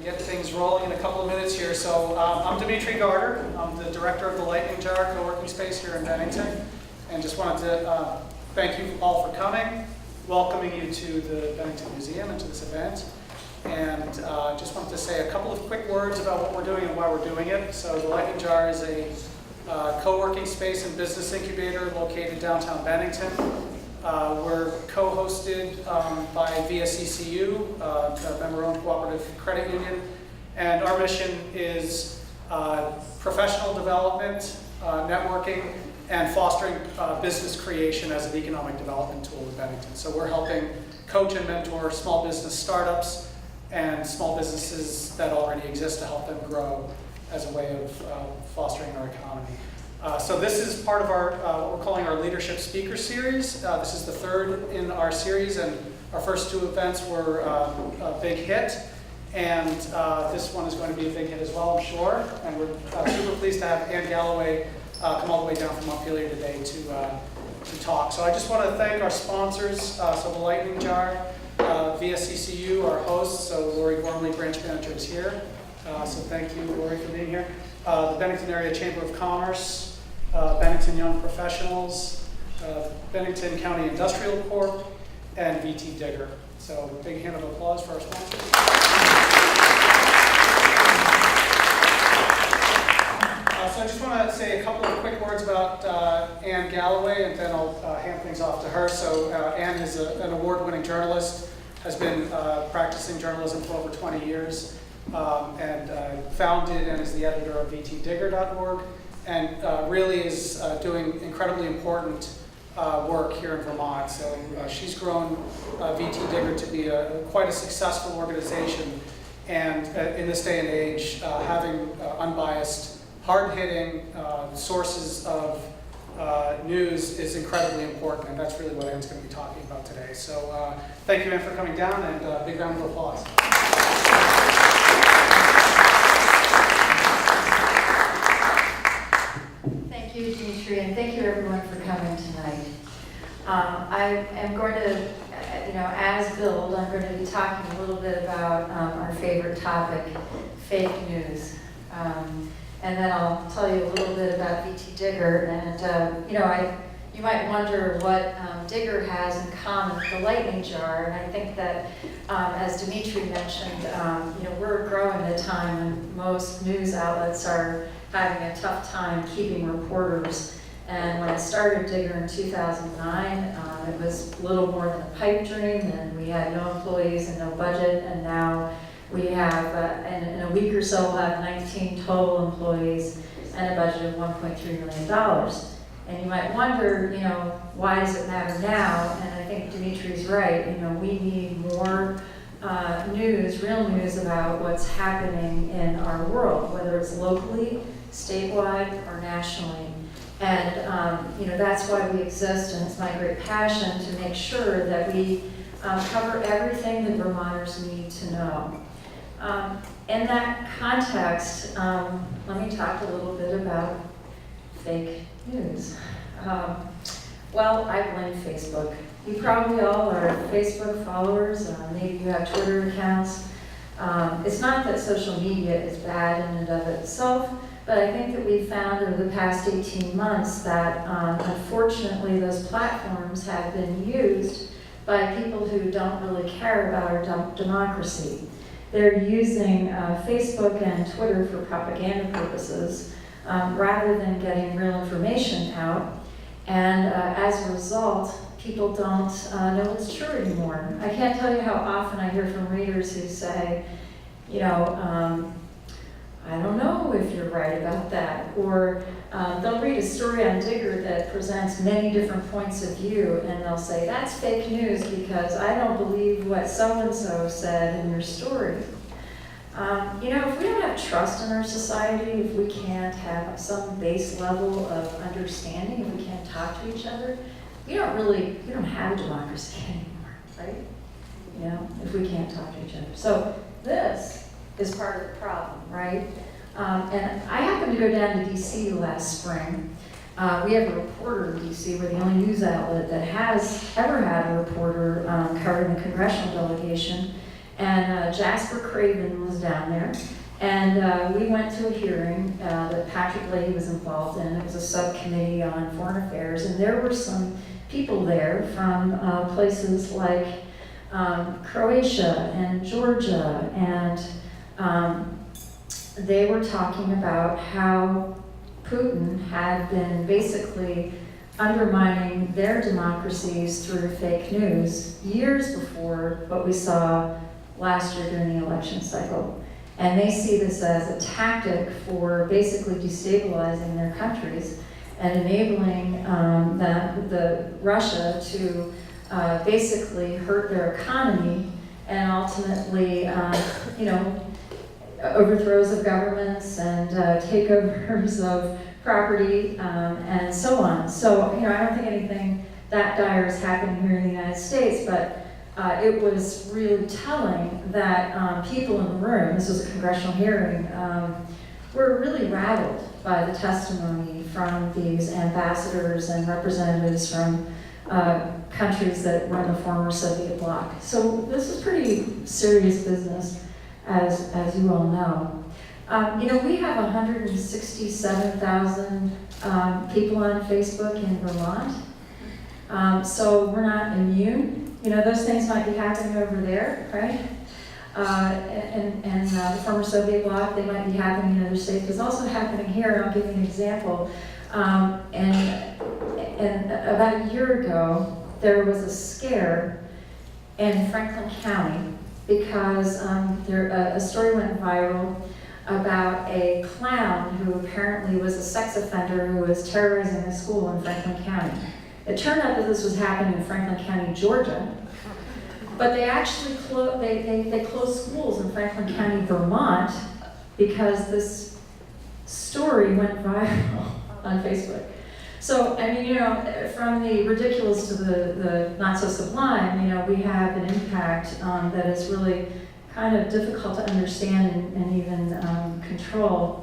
get things rolling in a couple of minutes here. So I'm Dimitri Garter. I'm the director of the Lightning Jar co-working space here in Bennington. And just wanted to thank you all for coming, welcoming you to the Bennington Museum and to this event. And just wanted to say a couple of quick words about what we're doing and why we're doing it. So the Lightning Jar is a co-working space and business incubator located downtown Bennington. We're co-hosted by VSCCU, the member-owned cooperative credit union, and our mission is professional development, networking, and fostering business creation as an economic development tool in Bennington. So we're helping coach and mentor small business startups and small businesses that already exist to help them grow as a way of fostering our economy. So this is part of our what we're calling our Leadership Speaker Series. This is the third in our series, and our first two events were a big hit. And this one is going to be a big hit as well, I'm sure. And we're super pleased to have Ann Galloway come all the way down from Montpelier today to talk. So I just want to thank our sponsors, so the Lightning Jar, VSCCU, our hosts, so Lori Gormley, branch manager, is here. So thank you, Lori, for being here. The Bennington Area Chamber of Commerce, Bennington Young Professionals, Bennington County Industrial Corp, and VT Digger. So big hand of applause for our sponsors. So I just want to say a couple of quick words about Ann Galloway, and then I'll hand things off to her. So Ann is an award-winning journalist, has been practicing journalism for over 20 years, and founded and is the editor of vtdigger.org, and really is doing incredibly important work here in Vermont. So she's grown VT Digger to be quite a successful organization, and in this day and age, having unbiased, hard-hitting sources of news is incredibly important, and that's really what Ann's going to be talking about today. So thank you, Ann, for coming down, and a big round of applause. Thank you, Dimitri, and thank you everyone for coming tonight. I am going to, as billed, I'm going to be talking a little bit about our favorite topic, fake news. And then I'll tell you a little bit about VT Digger. And, you might wonder what Digger has in common with the Lightning Jar. And I think that, as Dimitri mentioned, we're growing at a time when most news outlets are having a tough time keeping reporters. And when I started Digger in 2009, it was little more than a pipe dream, and we had no employees and no budget, and now we have, in a week or so, we'll have 19 total employees and a budget of $1.3 million. And you might wonder, why does it matter now? And I think Dimitri's right. We need more news, real news about what's happening in our world, whether it's locally, statewide, or nationally. And that's why we exist, and it's my great passion to make sure that we cover everything that Vermonters need to know. In that context, let me talk a little bit about fake news. Well, I blame Facebook. You probably all are Facebook followers. Maybe you have Twitter accounts. It's not that social media is bad in and of itself, but I think that we've found over the past 18 months that unfortunately those platforms have been used by people who don't really care about our democracy. They're using Facebook and Twitter for propaganda purposes rather than getting real information out. And as a result, people don't know what's true anymore. I can't tell you how often I hear from readers who say, I don't know if you're right about that. Or they'll read a story on Digger that presents many different points of view, and they'll say, that's fake news because I don't believe what so-and-so said in your story. If we don't have trust in our society, if we can't have some base level of understanding, if we can't talk to each other, we don't have a democracy anymore, right? If we can't talk to each other. So this is part of the problem, right? And I happened to go down to DC last spring. We have a reporter in DC. We're the only news outlet that has ever had a reporter covering the congressional delegation. And Jasper Craven was down there. And we went to a hearing that Patrick Leahy was involved in. It was a subcommittee on foreign affairs, and there were some people there from places like Croatia and Georgia, and they were talking about how Putin had been basically undermining their democracies through fake news years before what we saw last year during the election cycle. And they see this as a tactic for basically destabilizing their countries and enabling the Russia to basically hurt their economy and ultimately, overthrows of governments and takeovers of property and so on. So, I don't think anything that dire is happening here in the United States, but it was really telling that people in the room, this was a congressional hearing, were really rattled by the testimony from these ambassadors and representatives from countries that were in the former Soviet bloc. So this is pretty serious business, as you all know. We have 167,000 people on Facebook in Vermont, so we're not immune. Those things might be happening over there, right? And the former Soviet bloc, they might be happening in other states, but it's also happening here, and I'll give you an example. And about a year ago, there was a scare in Franklin County because a story went viral about a clown who apparently was a sex offender who was terrorizing a school in Franklin County. It turned out that this was happening in Franklin County, Georgia, but they actually they closed schools in Franklin County, Vermont, because this story went viral on Facebook. So, from the ridiculous to the not so sublime, we have an impact that is really kind of difficult to understand and even control.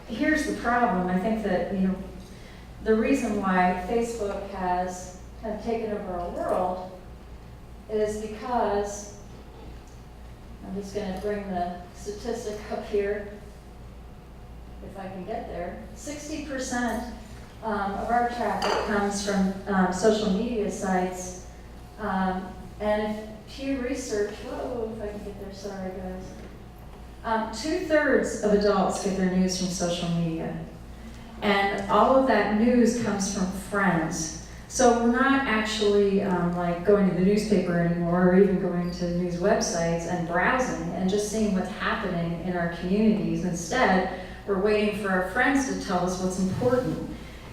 Here's the problem. I think that, the reason why Facebook has kind of taken over our world is because, I'm just going to bring the statistic up here, if I can get there. 60% of our traffic comes from social media sites, and if Pew Research, if I can get there, sorry guys. 2/3 of adults get their news from social media. And all of that news comes from friends. So we're not actually like going to the newspaper anymore, or even going to news websites and browsing and just seeing what's happening in our communities. Instead, we're waiting for our friends to tell us what's important.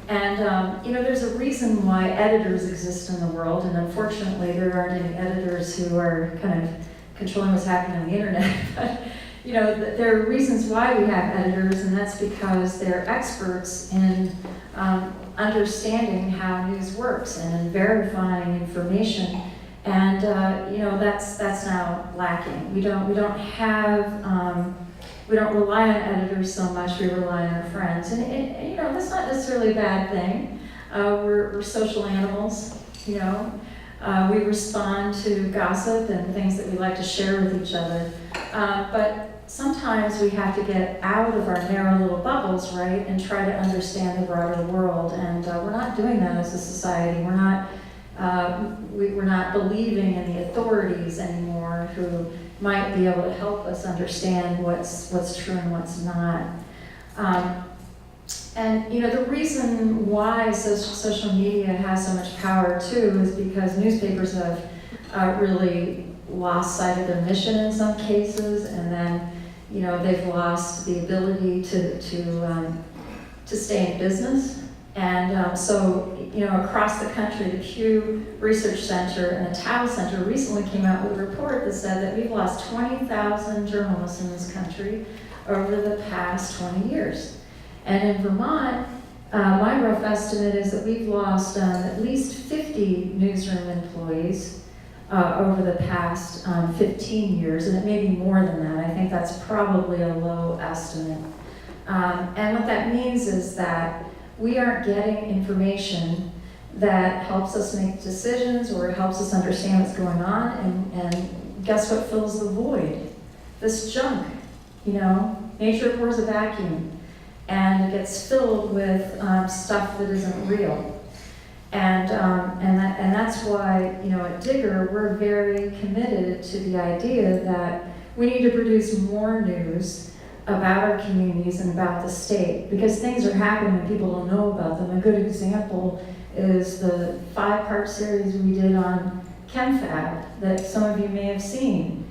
And there's a reason why editors exist in the world, and unfortunately there aren't any editors who are kind of controlling what's happening on the internet. But there are reasons why we have editors, and that's because they're experts in understanding how news works and in verifying information. And that's now lacking. We don't rely on editors so much. We rely on our friends, and that's not necessarily a bad thing. We're social animals. We respond to gossip and things that we like to share with each other. But sometimes we have to get out of our narrow little bubbles, right, and try to understand the broader world. And we're not doing that as a society. We're not believing in the authorities anymore, who might be able to help us understand what's true and what's not. The reason why social media has so much power too is because newspapers have really lost sight of their mission in some cases, and then they've lost the ability to stay in business. And so across the country, the Pew Research Center and the Tao Center recently came out with a report that said that we've lost 20,000 journalists in this country over the past 20 years. And in Vermont, my rough estimate is that we've lost at least 50 newsroom employees over the past 15 years, and it may be more than that. I think that's probably a low estimate. And what that means is that we aren't getting information that helps us make decisions or helps us understand what's going on. And guess what fills the void? This junk, nature pours a vacuum and it gets filled with stuff that isn't real. And that's why, at Digger, we're very committed to the idea that we need to produce more news about our communities and about the state, because things are happening and people don't know about them. A good example is the 5-part series we did on ChemFab that some of you may have seen.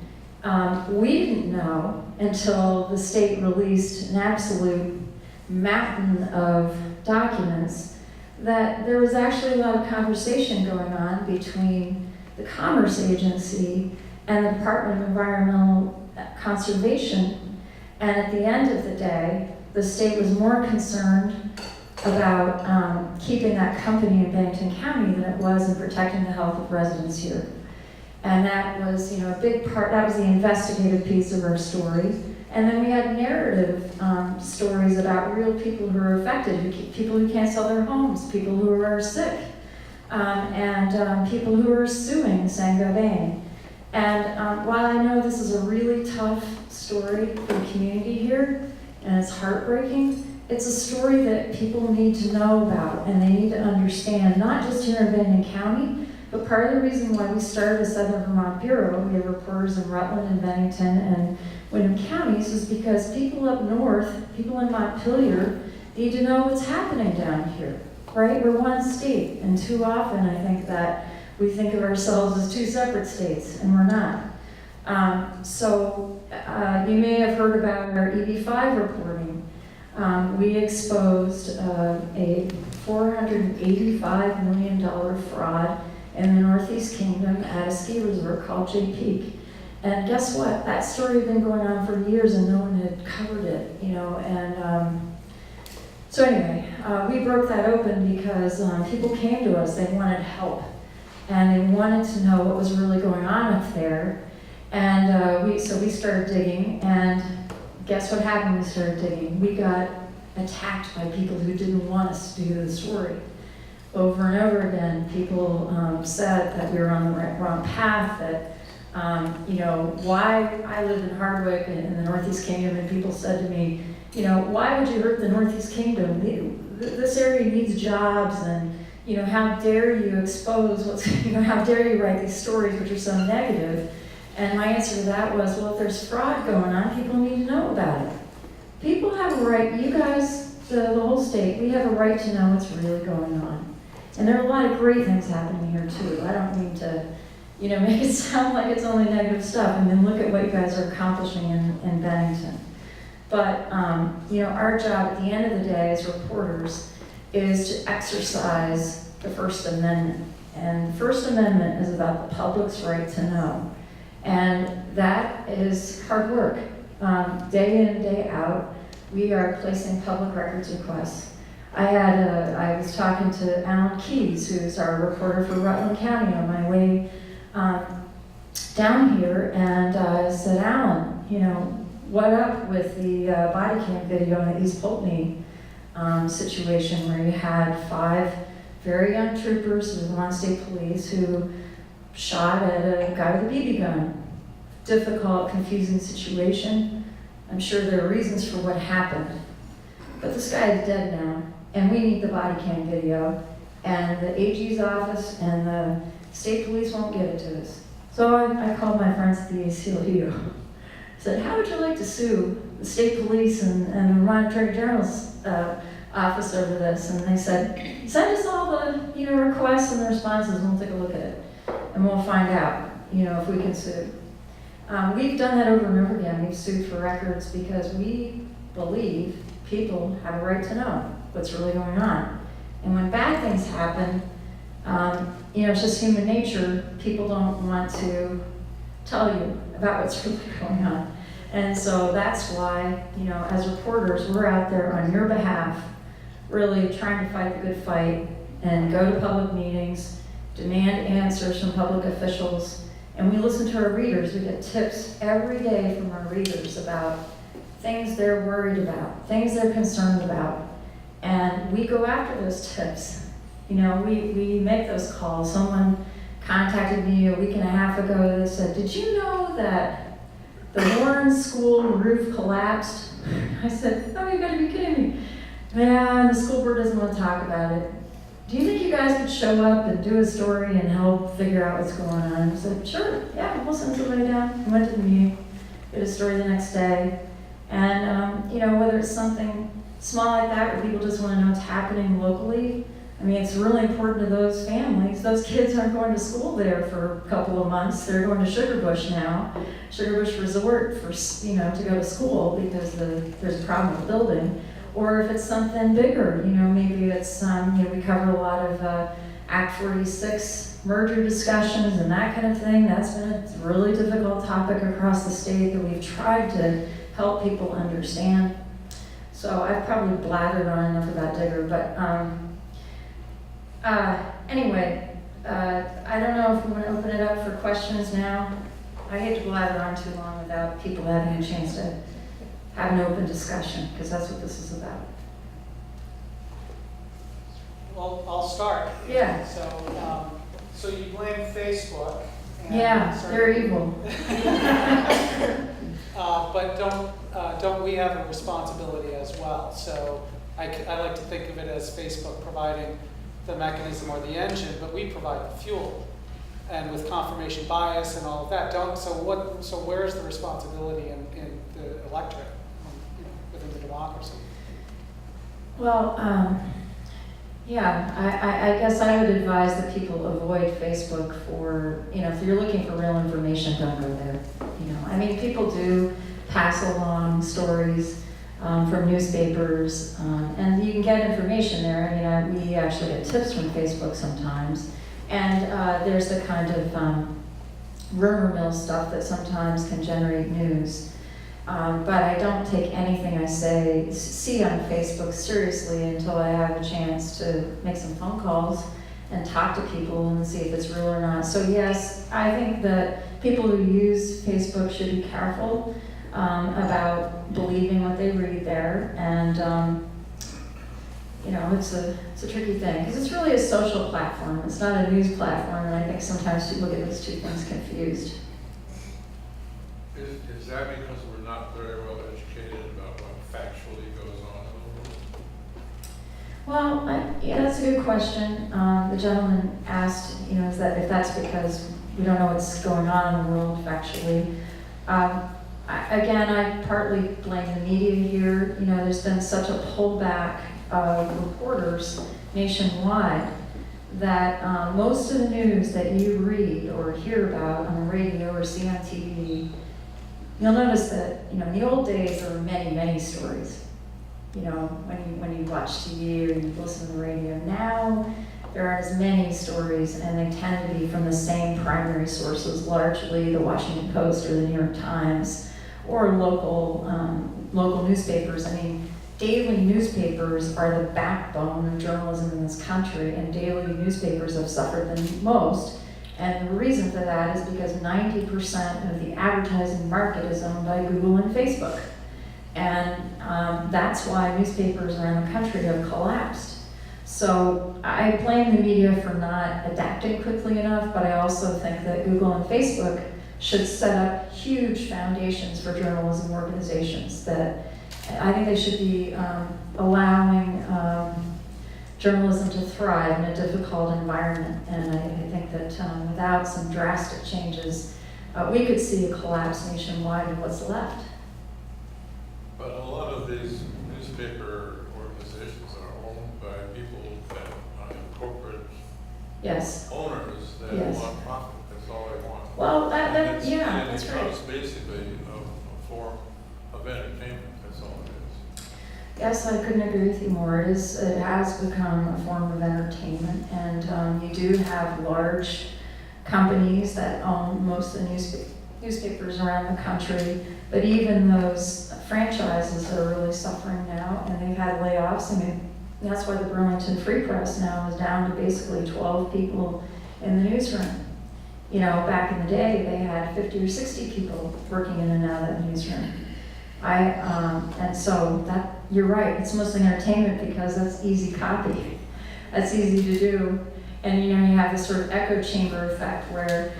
We didn't know until the state released an absolute mountain of documents that there was actually a lot of conversation going on between the Commerce Agency and the Department of Environmental Conservation. And at the end of the day, the state was more concerned about keeping that company in Bennington County than it was in protecting the health of residents here. And that was, a big part, that was the investigative piece of our story. And then we had narrative stories about real people who are affected, people who can't sell their homes, people who are sick, and people who are suing Saint-Gobain. And while I know this is a really tough story for the community here, and it's heartbreaking, it's a story that people need to know about and they need to understand, not just here in Bennington County, but part of the reason why we started the Southern Vermont Bureau, we have reporters in Rutland and Bennington and Windham counties, is because people up north, people in Montpelier, need to know what's happening down here, right? We're one state, and too often I think that we think of ourselves as two separate states, and we're not. You may have heard about our EB5 reporting. We exposed a $485 million fraud in the Northeast Kingdom at a ski resort called Jay Peak. And guess what? That story had been going on for years and no one had covered it, So anyway, we broke that open because people came to us, they wanted help. And they wanted to know what was really going on up there. And we started digging, and guess what happened when we started digging? We got attacked by people who didn't want us to do the story. Over and over again, people said that we were on the wrong path, that, why I lived in Hardwick in the Northeast Kingdom, and people said to me, why would you hurt the Northeast Kingdom? This area needs jobs, and, how dare you expose what's, how dare you write these stories which are so negative? And my answer to that was, well, if there's fraud going on, people need to know about it. People have a right, you guys, the whole state, we have a right to know what's really going on. And there are a lot of great things happening here too. I don't mean to, make it sound like it's only negative stuff. I mean, look at what you guys are accomplishing in Bennington. But, our job at the end of the day as reporters is to exercise the First Amendment. And the First Amendment is about the public's right to know. And that is hard work. Day in, day out, we are placing public records requests. I was talking to Alan Keyes, who's our reporter for Rutland County, on my way down here, and I said, Alan, what up with the body cam video in the East Pulteney situation where you had 5 very young troopers of the Vermont State Police who shot at a guy with a BB gun. Difficult, confusing situation. I'm sure there are reasons for what happened. But this guy is dead now, and we need the body cam video. And the AG's office and the state police won't give it to us. So I called my friends at the ACLU. I said, how would you like to sue the state police and the Vermont Attorney General's office over this? And they said, send us all the requests and the responses, and we'll take a look at it. And we'll find out, if we can sue. We've done that over and over again. We've sued for records because we believe people have a right to know what's really going on. And when bad things happen, it's just human nature. People don't want to tell you about what's really going on. And so that's why, as reporters, we're out there on your behalf, really trying to fight the good fight and go to public meetings, demand answers from public officials, and we listen to our readers. We get tips every day from our readers about things they're worried about, things they're concerned about, and we go after those tips. You know, we make those calls. Someone contacted me a week and a half ago that said, did you know that the Warren School roof collapsed? I said, oh, you gotta be kidding me. Yeah, the school board doesn't want to talk about it. Do you think you guys could show up and do a story and help figure out what's going on? I said, sure, yeah, we'll send somebody down. We went to the meeting, did a story the next day. And, you know, whether it's something small like that where people just want to know what's happening locally, I mean, it's really important to those families. Those kids aren't going to school there for a couple of months. They're going to Sugar Bush now, Sugar Bush Resort for, you know, to go to school because there's a problem with the building. Or if it's something bigger, you know, maybe it's, you know, we cover a lot of Act 46 merger discussions and that kind of thing. That's been a really difficult topic across the state that we've tried to help people understand. So I've probably blathered on enough about Digger, but anyway, I don't know if we want to open it up for questions now. I hate to blather on too long without people having a chance to have an open discussion, because that's what this is about. Well, I'll start. Yeah. So you blame Facebook. And Yeah, they're evil. But don't we have a responsibility as well? So I like to think of it as Facebook providing the mechanism or the engine, but we provide the fuel, and with confirmation bias and all of that. So where's the responsibility in the electorate, within the democracy? Well, yeah, I guess I would advise that people avoid Facebook for, you know, if you're looking for real information, don't go there. You know, I mean, people do pass along stories from newspapers, and you can get information there. I mean, we actually get tips from Facebook sometimes, and there's the kind of rumor mill stuff that sometimes can generate news. But I don't take anything I see on Facebook seriously until I have a chance to make some phone calls and talk to people and see if it's real or not. So yes, I think that people who use Facebook should be careful about believing what they read there. And you know, it's a tricky thing, because it's really a social platform. It's not a news platform, and I think sometimes people get those two things confused. Is that because we're not very well educated about what factually goes on in the world? Well, yeah, that's a good question. The gentleman asked, you know, if that's because we don't know what's going on in the world factually. I partly blame the media here. You know, there's been such a pullback of reporters nationwide that most of the news that you read or hear about on the radio or see on TV, you'll notice that, you know, in the old days there were many, many stories. You know, when you watch TV or you listen to the radio. Now there aren't as many stories, and they tend to be from the same primary sources, largely the Washington Post or the New York Times, or local newspapers. I mean, daily newspapers are the backbone of journalism in this country, and daily newspapers have suffered the most. And the reason for that is because 90% of the advertising market is owned by Google and Facebook. And that's why newspapers around the country have collapsed. So I blame the media for not adapting quickly enough, but I also think that Google and Facebook should set up huge foundations for journalism organizations. That I think they should be allowing journalism to thrive in a difficult environment. And I think that without some drastic changes, we could see a collapse nationwide of what's left. But a lot of these newspaper organizations are owned by people that are corporate Yes. owners that Yes. want profit. That's all they want. Well, And that's right. It's basically a form of entertainment. That's all it is. Yes, I couldn't agree with you more. It has become a form of entertainment, and you do have large companies that own most of the newspapers around the country, but even those franchises are really suffering now, and they've had layoffs. I mean, that's why the Burlington Free Press now is down to basically 12 people in the newsroom. You know, back in the day, they had 50 or 60 people working in and out of that newsroom. And so that, you're right, it's mostly entertainment because that's easy copy. That's easy to do. And you have this sort of echo chamber effect where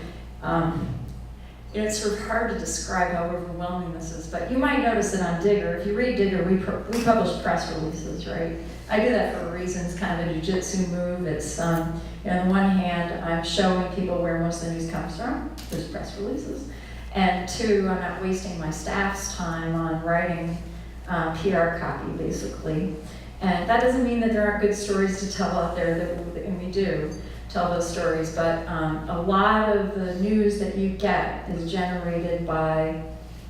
it's sort of hard to describe how overwhelming this is, but you might notice it on Digger. If you read Digger, we publish press releases, right? I do that for a reason. It's kind of a jujitsu move. It's, on the one hand, I'm showing people where most of the news comes from. There's press releases. And two, I'm not wasting my staff's time on writing PR copy, basically. And that doesn't mean that there aren't good stories to tell out there, and we do tell those stories, but a lot of the news that you get is generated by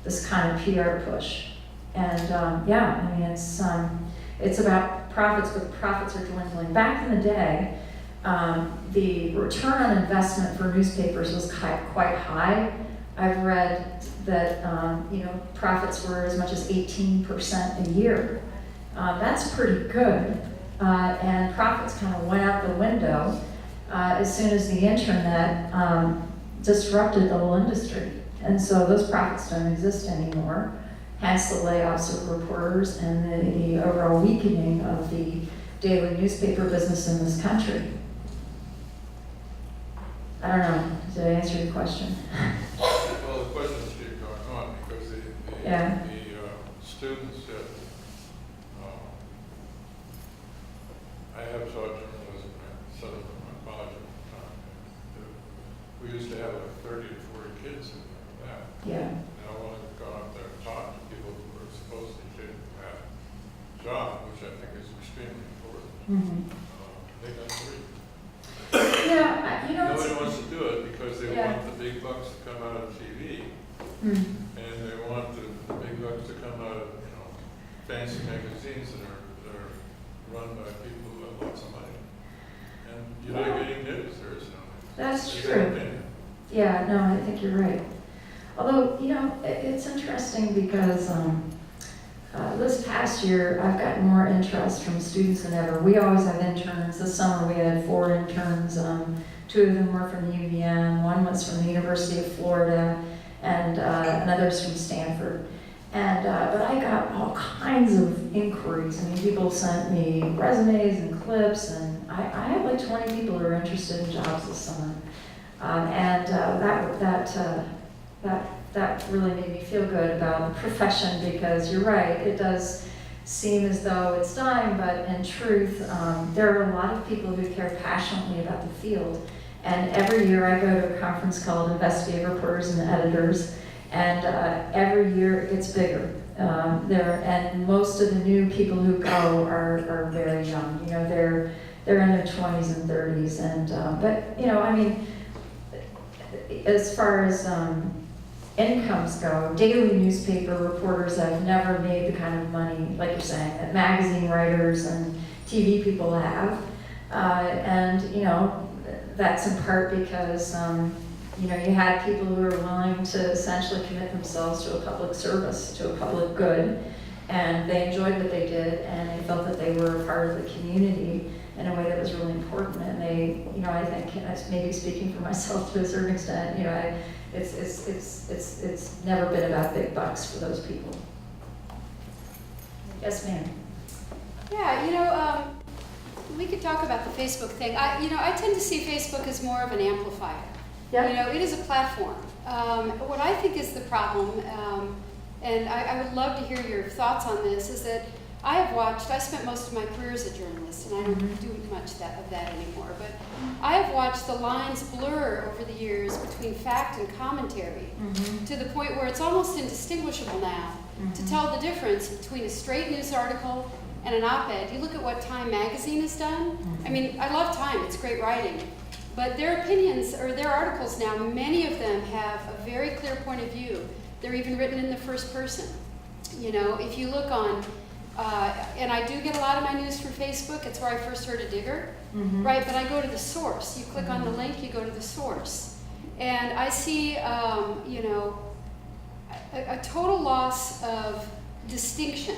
this kind of PR push. And it's about profits, but profits are dwindling. Back in the day, the return on investment for newspapers was quite high. I've read that profits were as much as 18% a year. That's pretty good. And profits kind of went out the window as soon as the internet disrupted the whole industry. And so those profits don't exist anymore, hence the layoffs of reporters and the overall weakening of the daily newspaper business in this country. I don't know, did I answer your question? Well, the questions keep going on because the students that I have taught journalism at Southern College at the time. We used to have like 30 to 40 kids in there with that. Yeah. And I wanted to go out there and talk to people who were supposedly didn't have a job, which I think is extremely important. Mm-hmm. They got three. Yeah, Nobody wants to do it because they Yeah. want the big bucks to come out of TV, Mm. and they want the big bucks to come out of fancy magazines that are run by people who have lots of money. And you're not getting news. There's no. That's There's true. no opinion. Yeah, no, I think you're right. Although, it's interesting because this past year, I've gotten more interest from students than ever. We always have interns. This summer, we had 4 interns. 2 of them were from UVM, one was from the University of Florida, and another's from Stanford. And but I got all kinds of inquiries. I mean, people sent me resumes and clips, and I had like 20 people who were interested in jobs this summer. That really made me feel good about the profession, because you're right, it does seem as though it's dying, but in truth, there are a lot of people who care passionately about the field. And every year I go to a conference called Investigative Reporters and Editors, and every year it gets bigger. And most of the new people who go are very young. They're in their 20s and 30s, and as far as incomes go, daily newspaper reporters have never made the kind of money, like you're saying, that magazine writers and TV people have. That's in part because, you had people who were willing to essentially commit themselves to a public service, to a public good, and they enjoyed what they did, and they felt that they were a part of the community in a way that was really important. And they, I think, maybe speaking for myself to a certain extent, it's never been about big bucks for those people. Yes, ma'am. Yeah, we could talk about the Facebook thing. I tend to see Facebook as more of an amplifier. Yeah. It is a platform. What I think is the problem, and I would love to hear your thoughts on this, is that I spent most of my career as a journalist, and I don't do much of that anymore, but I have watched the lines blur over the years between fact and commentary to the point where it's almost indistinguishable now to tell the difference between a straight news article and an op-ed. You look at what Time magazine has done. I mean, I love Time, it's great writing. But their opinions, or their articles now, many of them have a very clear point of view. They're even written in the first person. If you look on, and I do get a lot of my news from Facebook, it's where I first heard of Digger, right? But I go to the source. You click on the link, you go to the source. And I see, a total loss of distinction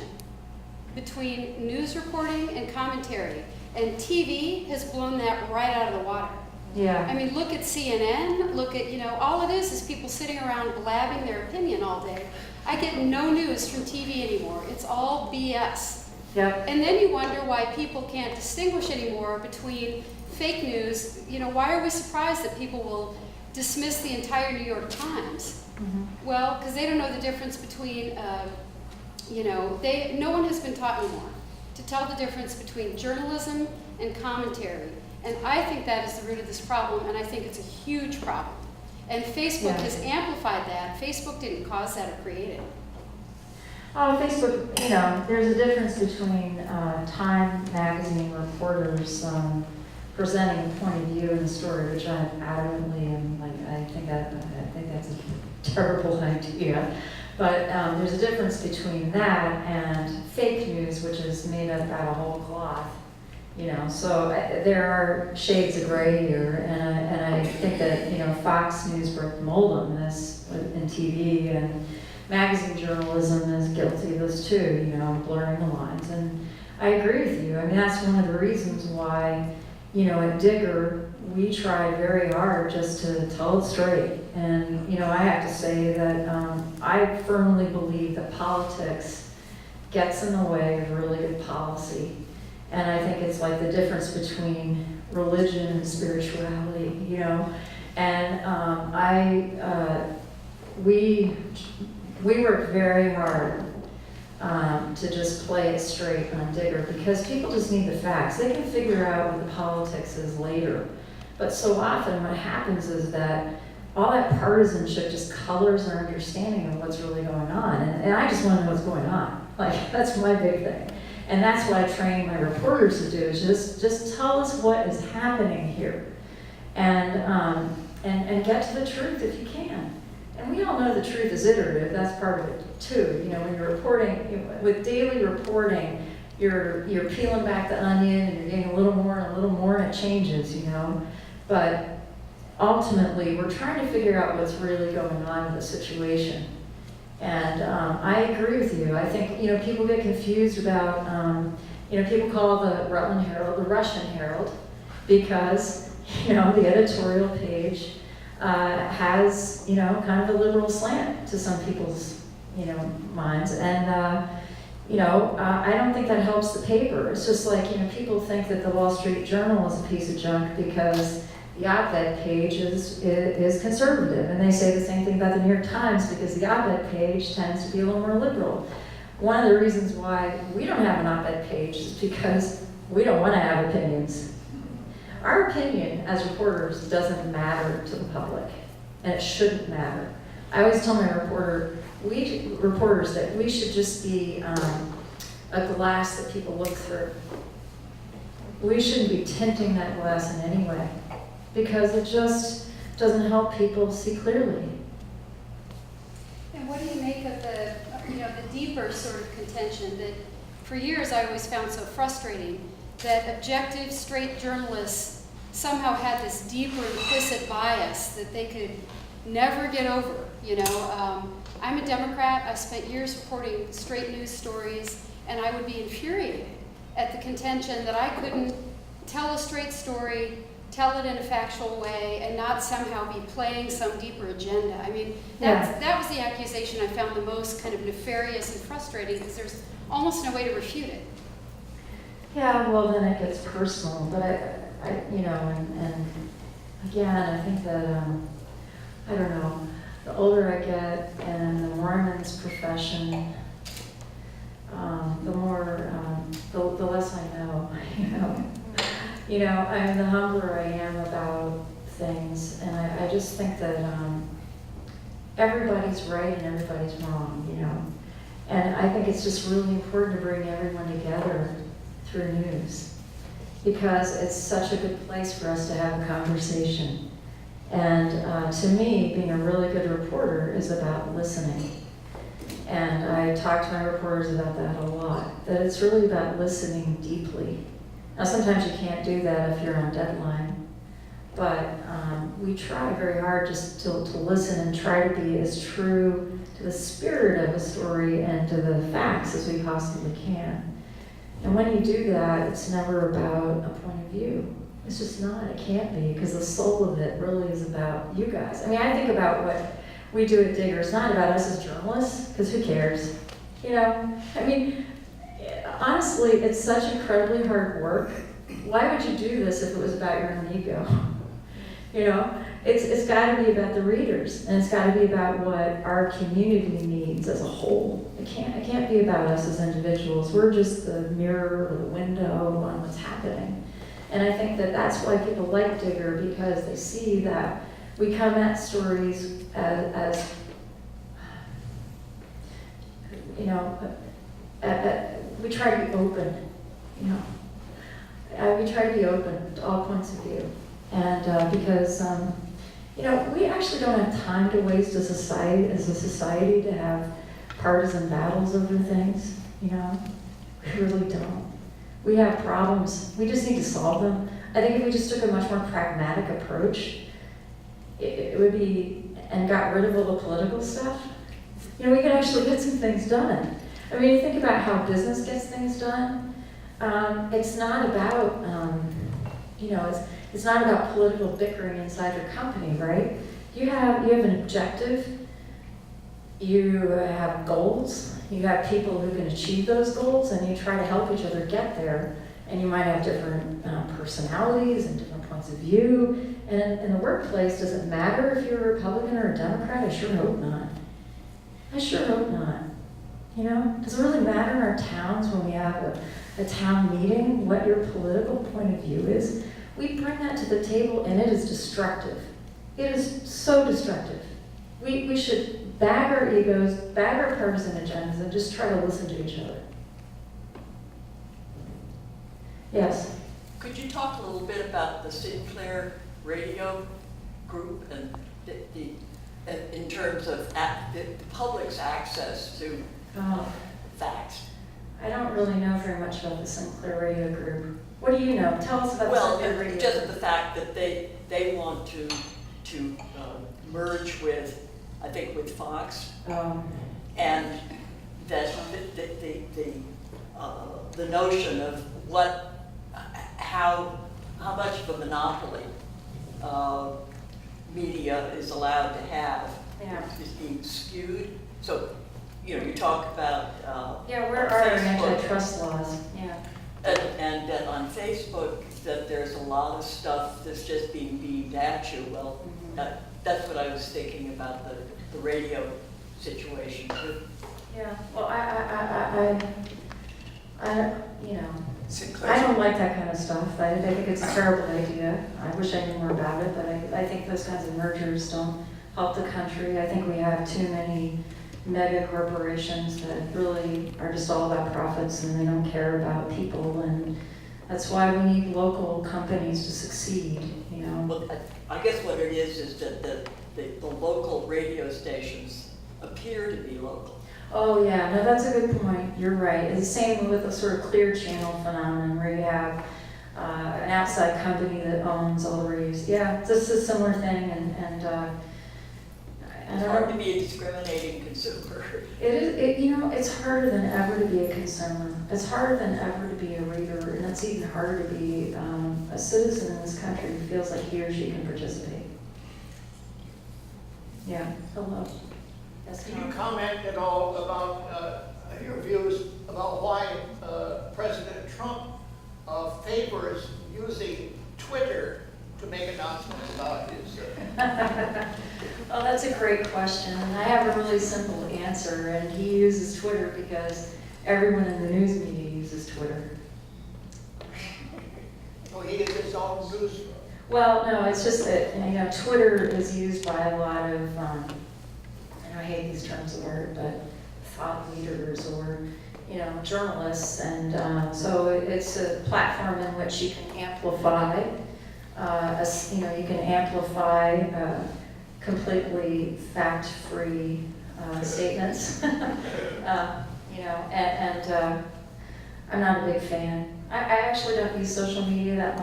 between news reporting and commentary. And TV has blown that right out of the water. Yeah. I mean, look at CNN, look at, all it is people sitting around blabbing their opinion all day. I get no news from TV anymore. It's all BS. Yep. And then you wonder why people can't distinguish anymore between fake news. You know, why are we surprised that people will dismiss the entire New York Times? Mhm. Well, because they don't know the difference between, no one has been taught anymore to tell the difference between journalism and commentary. And I think that is the root of this problem, and I think it's a huge problem. And Facebook Yeah. has amplified that. Facebook didn't cause that or create it. Oh, Facebook, there's a difference between Time magazine reporters presenting a point of view in the story, which I adamantly am like, I think that's a terrible idea. But there's a difference between that and fake news, which is made up out of whole cloth. So there are shades of gray here, and I think that Fox News broke the mold on this in TV, and magazine journalism is guilty of this too. Blurring the lines. And I agree with you. I mean, that's one of the reasons why at Digger we try very hard just to tell it straight. And I have to say that I firmly believe that politics gets in the way of really good policy. And I think it's like the difference between religion and spirituality, And we work very hard to just play it straight on Digger, because people just need the facts. They can figure out what the politics is later. But so often what happens is that all that partisanship just colors our understanding of what's really going on. And I just want to know what's going on. Like, that's my big thing. And that's what I train my reporters to do, is just tell us what is happening here. And get to the truth if you can. And we all know the truth is iterative. That's part of it too. When you're reporting, with daily reporting, you're peeling back the onion and you're getting a little more and a little more, and it changes, But ultimately, we're trying to figure out what's really going on in the situation. And I agree with you. I think, people get confused about, people call the Rutland Herald the Russian Herald, because, the editorial page has, kind of a liberal slant to some people's, minds. And, I don't think that helps the paper. It's just like, people think that the Wall Street Journal is a piece of junk because the op-ed page is conservative. And they say the same thing about the New York Times, because the op-ed page tends to be a little more liberal. One of the reasons why we don't have an op-ed page is because we don't want to have opinions. Our opinion as reporters doesn't matter to the public, and it shouldn't matter. I always tell my reporters that we should just be a glass that people look through. We shouldn't be tinting that glass in any way, because it just doesn't help people see clearly. And what do you make of the deeper sort of contention that for years I always found so frustrating, that objective, straight journalists somehow had this deeper implicit bias that they could never get over, I'm a Democrat. I spent years reporting straight news stories, and I would be infuriated at the contention that I couldn't tell a straight story, tell it in a factual way, and not somehow be playing some deeper agenda. I mean, that was the accusation I found the most kind of nefarious and frustrating, because there's almost no way to refute it. Yeah, well, then it gets personal. But and again, I think that, I don't know, the older I get and the more I'm in this profession, the more, the less I know, and the humbler I am about things. And I just think that everybody's right and everybody's wrong, And I think it's just really important to bring everyone together through news, because it's such a good place for us to have a conversation. And to me, being a really good reporter is about listening. And I talk to my reporters about that a lot, that it's really about listening deeply. Now, sometimes you can't do that if you're on deadline, but we try very hard just to listen and try to be as true to the spirit of a story and to the facts as we possibly can. And when you do that, it's never about a point of view. It's just not. It can't be, because the soul of it really is about you guys. I mean, I think about what we do at Digger. It's not about us as journalists, because who cares? I mean, honestly, it's such incredibly hard work. Why would you do this if it was about your own ego? You know, it's got to be about the readers, and it's got to be about what our community needs as a whole. It can't be about us as individuals. We're just the mirror or the window on what's happening. And I think that that's why people like Digger, because they see that we come at stories as you know, we try to be open, you know. We try to be open to all points of view. And because, you know, we actually don't have time to waste as a society to have partisan battles over things, you know. We really don't. We have problems. We just need to solve them. I think if we just took a much more pragmatic approach, it would be, and got rid of all the political stuff, you know, we could actually get some things done. I mean, you think about how business gets things done. It's not about, you know, it's not about political bickering inside your company, right? You have an objective. You have goals. You have people who can achieve those goals, and you try to help each other get there. And you might have different personalities and different points of view. And in the workplace, does it matter if you're a Republican or a Democrat? I sure hope not. I sure hope not. You know, does it really matter in our towns when we have a town meeting what your political point of view is? We bring that to the table, and it is destructive. It is so destructive. We should bag our egos, bag our partisan agendas, and just try to listen to each other. Yes? Could you talk a little bit about the Sinclair radio group and in terms of the public's access to facts? I don't really know very much about the Sinclair radio group. What do you know? Tell us about the Sinclair radio just group. the fact that they want to merge with, I think, with Fox, and that the notion of how much of a monopoly media is allowed to have is being skewed. So, you know, you talk about where are our antitrust laws? Yeah. And that on Facebook that there's a lot of stuff that's just being beamed at you. Well, that's what I was thinking about the radio situation too. Yeah. Well, I you know, I don't like that kind of stuff. I think it's a terrible idea. I wish I knew more about it, but I think those kinds of mergers don't help the country. I think we have too many mega corporations that really are just all about profits, and they don't care about people, and that's why we need local companies to succeed, you know. Well, I guess what it is that the local radio stations appear to be local. Oh yeah, no, that's a good point. You're right. It's the same with the sort of clear channel phenomenon where you have an outside company that owns all the radios. Yeah, it's just a similar thing, and It's hard to be a discriminating consumer. It is, you know, it's harder than ever to be a consumer. It's harder than ever to be a reader, and it's even harder to be a citizen in this country who feels like he or she can participate. Yeah, hello. Yes, Can Tom? you comment at all about your views about why President Trump favors using Twitter to make announcements about his... Well, that's a great question, and I have a really simple answer, and he uses Twitter because everyone in the news media uses Twitter. So he is his own news... Well, no, it's just that, you know, Twitter is used by a lot of, and I hate these terms of art, but thought leaders or, you know, journalists, and so it's a platform in which you can amplify, you know, you can amplify completely fact-free statements, you know, and I'm not a big fan. I actually don't use social media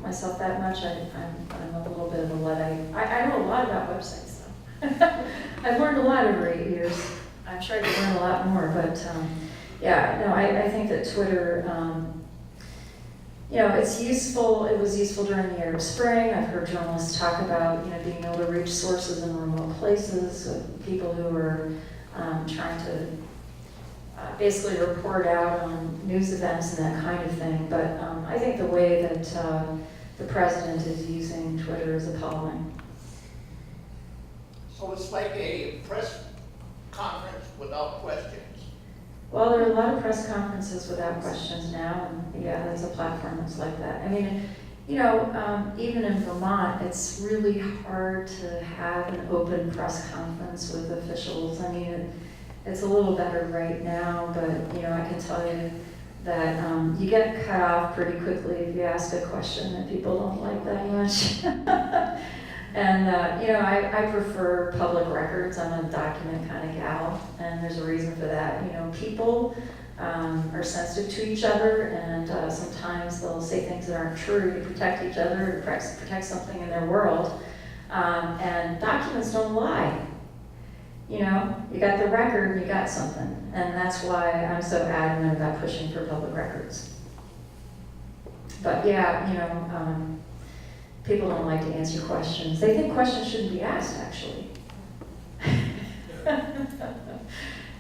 myself that much. I'm a little bit of a Luddite. I know a lot about websites though. I've learned a lot over 8 years. I'm sure I could learn a lot more, but yeah, no, I think that Twitter, you know, it's useful. It was useful during the Arab Spring. I've heard journalists talk about, you know, being able to reach sources in remote places, people who are trying to basically report out on news events and that kind of thing. But I think the way that the president is using Twitter is appalling. So it's like a press conference without questions. Well, there are a lot of press conferences without questions now, and yeah, there's a platform that's like that. I mean, you know, even in Vermont, it's really hard to have an open press conference with officials. I mean, it's a little better right now, but you know, I can tell you that you get cut off pretty quickly if you ask a question that people don't like that much. And, you know, I prefer public records. I'm a document kind of gal, and there's a reason for that. You know, people are sensitive to each other, and sometimes they'll say things that aren't true to protect each other, to protect something in their world. And documents don't lie. You know, you got the record, you got something. And that's why I'm so adamant about pushing for public records. But yeah, you know, people don't like to answer questions. They think questions shouldn't be asked, actually.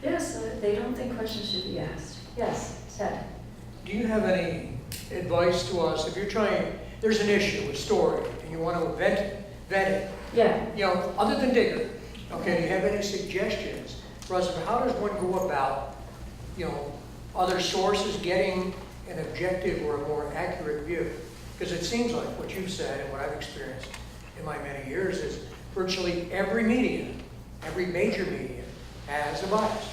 Yes, they don't think questions should be asked. Yes, Ted. Do you have any advice to us if you're trying, there's an issue, a story, and you want to vet it, Yeah. you know, other than Digger, okay, do you have any suggestions for us of how does one go about, you know, other sources getting an objective or a more accurate view? Because it seems like what you've said and what I've experienced in my many years is virtually every media, every major media has a bias,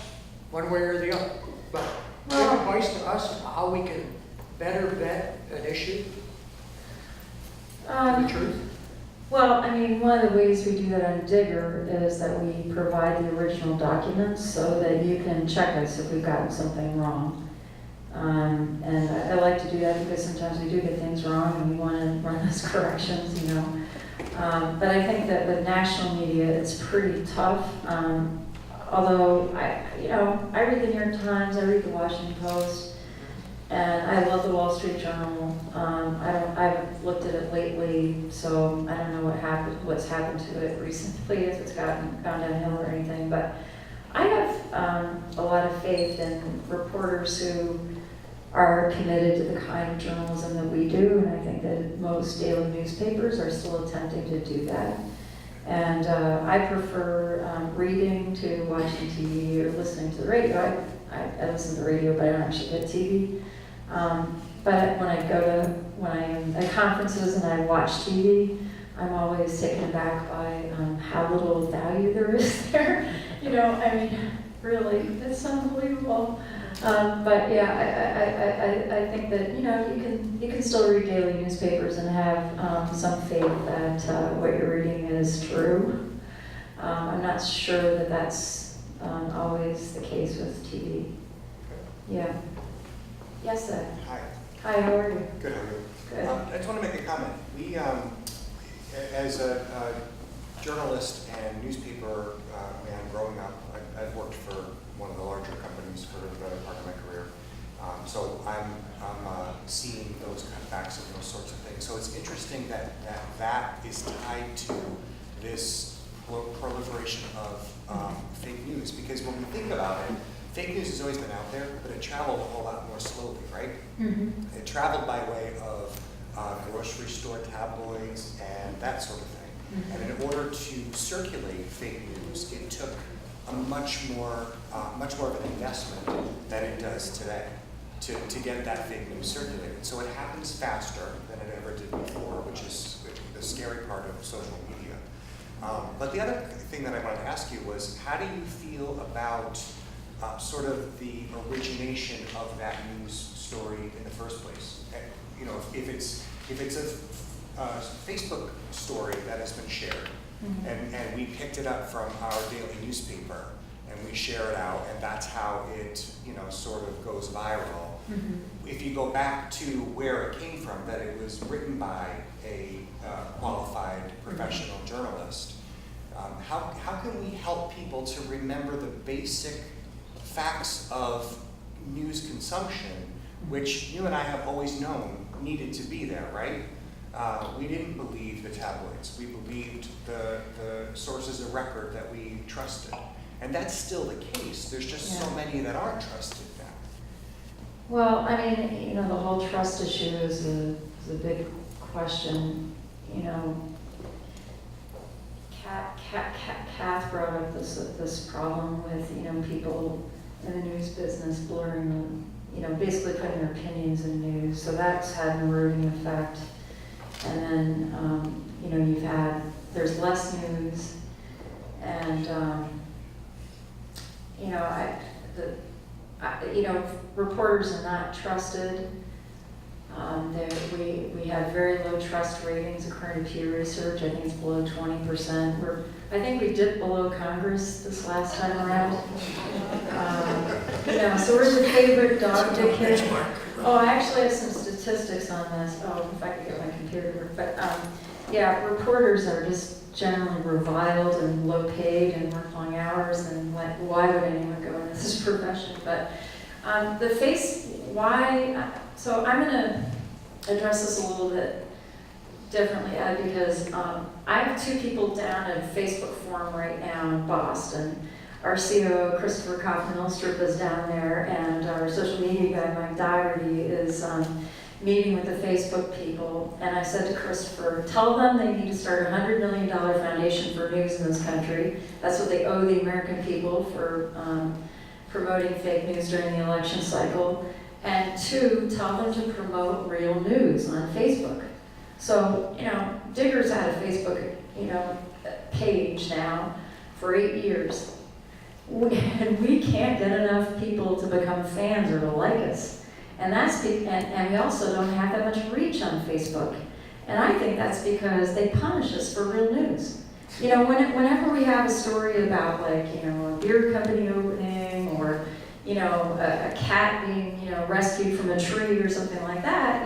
one way or the other. But do you have advice to us on how we can better vet an issue to the truth? Well, I mean, one of the ways we do that on Digger is that we provide the original documents so that you can check us if we've gotten something wrong. And I like to do that because sometimes we do get things wrong and we want to run those corrections, you know. But I think that with national media, it's pretty tough. Although, I read the New York Times, I read the Washington Post, and I love the Wall Street Journal. I haven't looked at it lately, so I don't know what's happened to it recently, if it's gone downhill or anything. But I have a lot of faith in reporters who are committed to the kind of journalism that we do, and I think that most daily newspapers are still attempting to do that. And I prefer reading to watching TV or listening to the radio. I listen to the radio, but I don't actually get TV. But when I am at conferences and I watch TV, I'm always taken aback by how little value there is there. You know, I mean, really, it's unbelievable. But yeah, I think that, you know, you can still read daily newspapers and have some faith that what you're reading is true. I'm not sure that that's always the case with TV. Yeah. Yes, sir. Hi. Hi, how are you? Good, how are you? Good. I just want to make a comment. We, as a journalist and newspaper man growing up, I've worked for one of the larger companies for the better part of my career. So I'm seeing those kind of facts and those sorts of things. So it's interesting that is tied to this proliferation of fake news, because when we think about it, fake news has always been out there, but it traveled a whole lot more slowly, right? Mm-hmm. It traveled by way of grocery store tabloids and that sort of thing. Mm-hmm. And in order to circulate fake news, it took a much more of an investment than it does today to get that fake news circulated. So it happens faster than it ever did before, which is the scary part of social media. But the other thing that I wanted to ask you was, how do you feel about sort of the origination of that news story in the first place? You know, if it's a Facebook story that has been shared, mm-hmm. and we picked it up from our daily newspaper and we share it out, and that's how it, you know, sort of goes viral. Mm-hmm. If you go back to where it came from, that it was written by a qualified professional mm-hmm. journalist, how can we help people to remember the basic facts of news consumption, which you and I have always known needed to be there, right? We didn't believe the tabloids. We believed the sources of record that we trusted. And that's still the case. There's just so Yeah. many that aren't trusted now. Well, I mean, the whole trust issue is a big question. Kath brought up this problem with, people in the news business blurring, basically putting their opinions in news. So that's had an eroding effect. And then, there's less news. And, reporters are not trusted. We have very low trust ratings according to Pew Research. I think it's below 20%. I think we dipped below Congress this last time around. So we're the favorite dog dick here. Oh, I actually have some statistics on this. Oh, if I could get my computer to work. But reporters are just generally reviled and low paid and work long hours, and why would anyone go into this profession? But so I'm going to address this a little bit differently, Ed, because I have two people down at a Facebook forum right now in Boston. Our COO, Christopher Kaufman-Ilstrup, is down there, and our social media guy, Mike Dougherty, is meeting with the Facebook people. And I said to Christopher, tell them they need to start a $100 million foundation for news in this country. That's what they owe the American people for promoting fake news during the election cycle. And two, tell them to promote real news on Facebook. So, Digger's had a Facebook, page now for 8 years. And we can't get enough people to become fans or to like us. And and we also don't have that much reach on Facebook. And I think that's because they punish us for real news. Whenever we have a story about a beer company opening or, a cat being, rescued from a tree or something like that,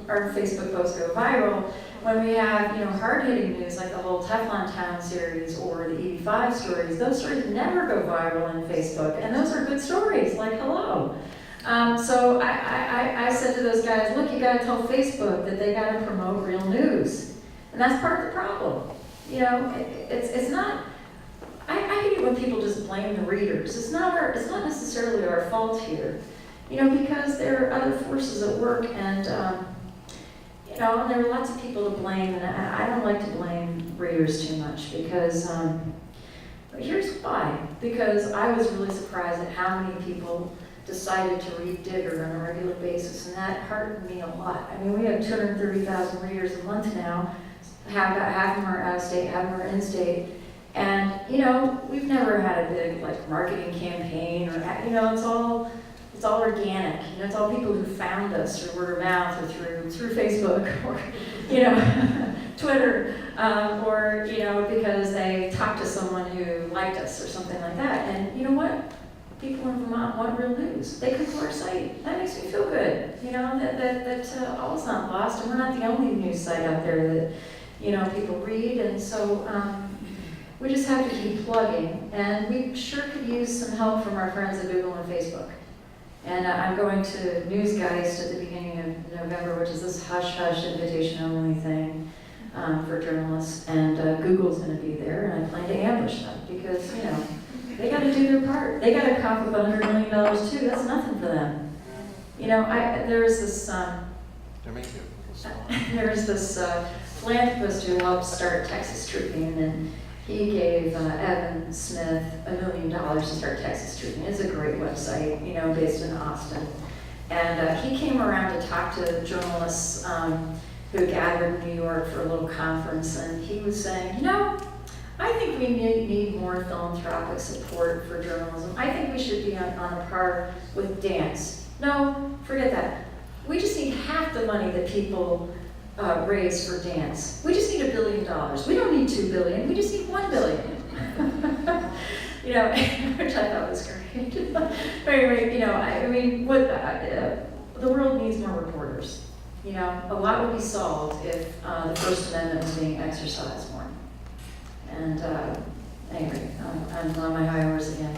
our Facebook posts go viral. When we have, hard-hitting news like the whole Teflon Town series or the 85 stories, those stories never go viral on Facebook. And those are good stories, like hello. So I said to those guys, look, you gotta tell Facebook that they gotta promote real news. And that's part of the problem. It's not, I hate it when people just blame the readers. It's not necessarily our fault here. Because there are other forces at work, and there are lots of people to blame, and I don't like to blame readers too much because, but here's why. Because I was really surprised at how many people decided to read Digger on a regular basis, and that heartened me a lot. I mean, we have 230,000 readers a month now. Half of them are out of state, half of them are in state. And, we've never had a big, marketing campaign or, it's all organic. It's all people who found us through word of mouth or through Facebook or, Twitter, or, because they talked to someone who liked us or something like that. And you know what? People in Vermont want real news. They come to our site. That makes me feel good. That all is not lost, and we're not the only news site out there that, people read. And so we just have to keep plugging. And we sure could use some help from our friends at Google and Facebook. And I'm going to Newsgeist at the beginning of November, which is this hush-hush invitation-only thing for journalists. And Google's going to be there, and I plan to ambush them because, they got to do their part. They got to cough up $100 million too. That's nothing for them. There's this philanthropist who helped start Texas Tribune, and he gave Evan Smith $1 million to start Texas Tribune. It's a great website, based in Austin. And he came around to talk to journalists who gathered in New York for a little conference, and he was saying, I think we need more philanthropic support for journalism. I think we should be on a par with dance. No, forget that. We just need half the money that people raise for dance. We just need $1 billion. We don't need $2 billion. We just need $1 billion. Which I thought was great. Anyway, the world needs more reporters. A lot would be solved if the First Amendment was being exercised more. And anyway, I'm on my high horse again.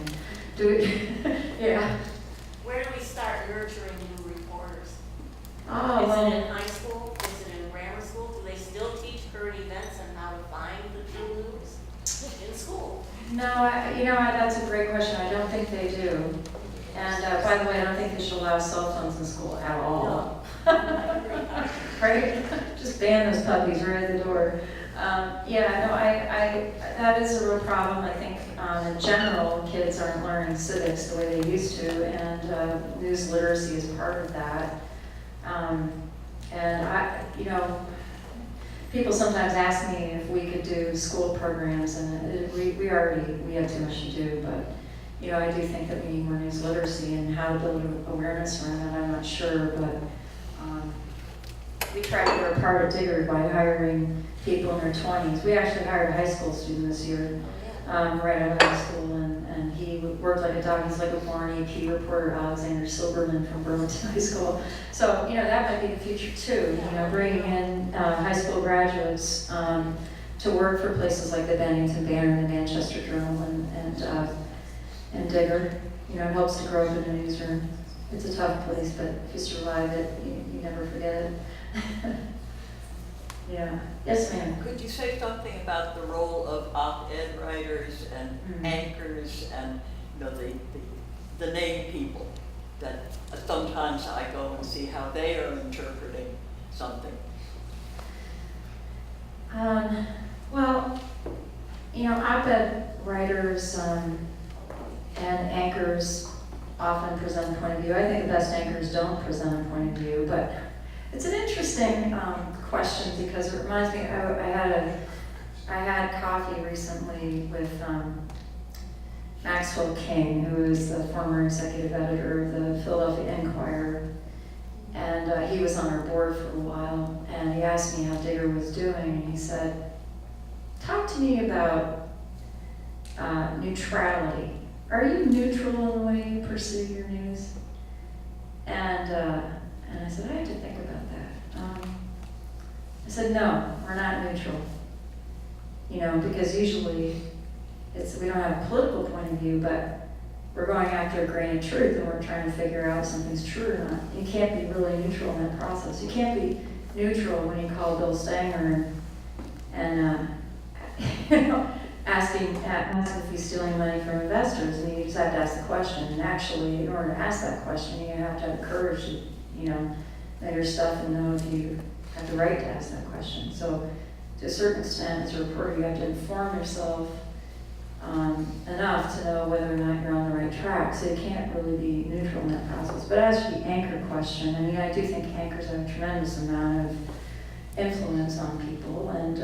Yeah. Where do we start nurturing new reporters? Oh, Is well, it in high school? Is it in grammar school? Do they still teach current events and how to find the true news in school? no, That's a great question. I don't think they do. And by the way, I don't think they should allow cell phones in school at all. Right? Just ban those puppies right at the door. That is a real problem. I think in general, kids aren't learning civics the way they used to, and news literacy is part of that. People sometimes ask me if we could do school programs, and we have too much to do, but I do think that we need more news literacy and how to build awareness around it. I'm not sure, but we tried to do our part at Digger by hiring people in their 20s. We actually hired a high school student this year, right out of high school, and he worked like a dog. He's like a born AP reporter, Alexander Silberman from Burlington High School. So, that might be the future too, bringing in high school graduates to work for places like the Bennington Banner and the Manchester Journal and Digger. It helps to grow up in a newsroom. It's a tough place, but if you survive it, you never forget it. Yeah. Yes, ma'am. Could you say something about the role of op-ed writers and anchors and the named people that sometimes I go and see how they are interpreting something? Op-ed writers and anchors often present a point of view. I think the best anchors don't present a point of view, but it's an interesting question because it reminds me. I had coffee recently with Maxwell King, who is the former executive editor of the Philadelphia Inquirer, and he was on our board for a while. And he asked me how Digger was doing, and he said, "Talk to me about neutrality. Are you neutral in the way you pursue your news?" And I said, I have to think about that. I said, no, we're not neutral. Because usually we don't have a political point of view, but we're going after a grain of truth and we're trying to figure out if something's true or not. You can't be really neutral in that process. You can't be neutral when you call Bill Stanger and ask if he's stealing money from investors, and you just have to ask the question. And actually, in order to ask that question, you have to have the courage to, know your stuff and know if you have the right to ask that question. So, to a certain extent, as a reporter, you have to inform yourself enough to know whether or not you're on the right track. So you can't really be neutral in that process. But as for the anchor question, I do think anchors have a tremendous amount of influence on people, and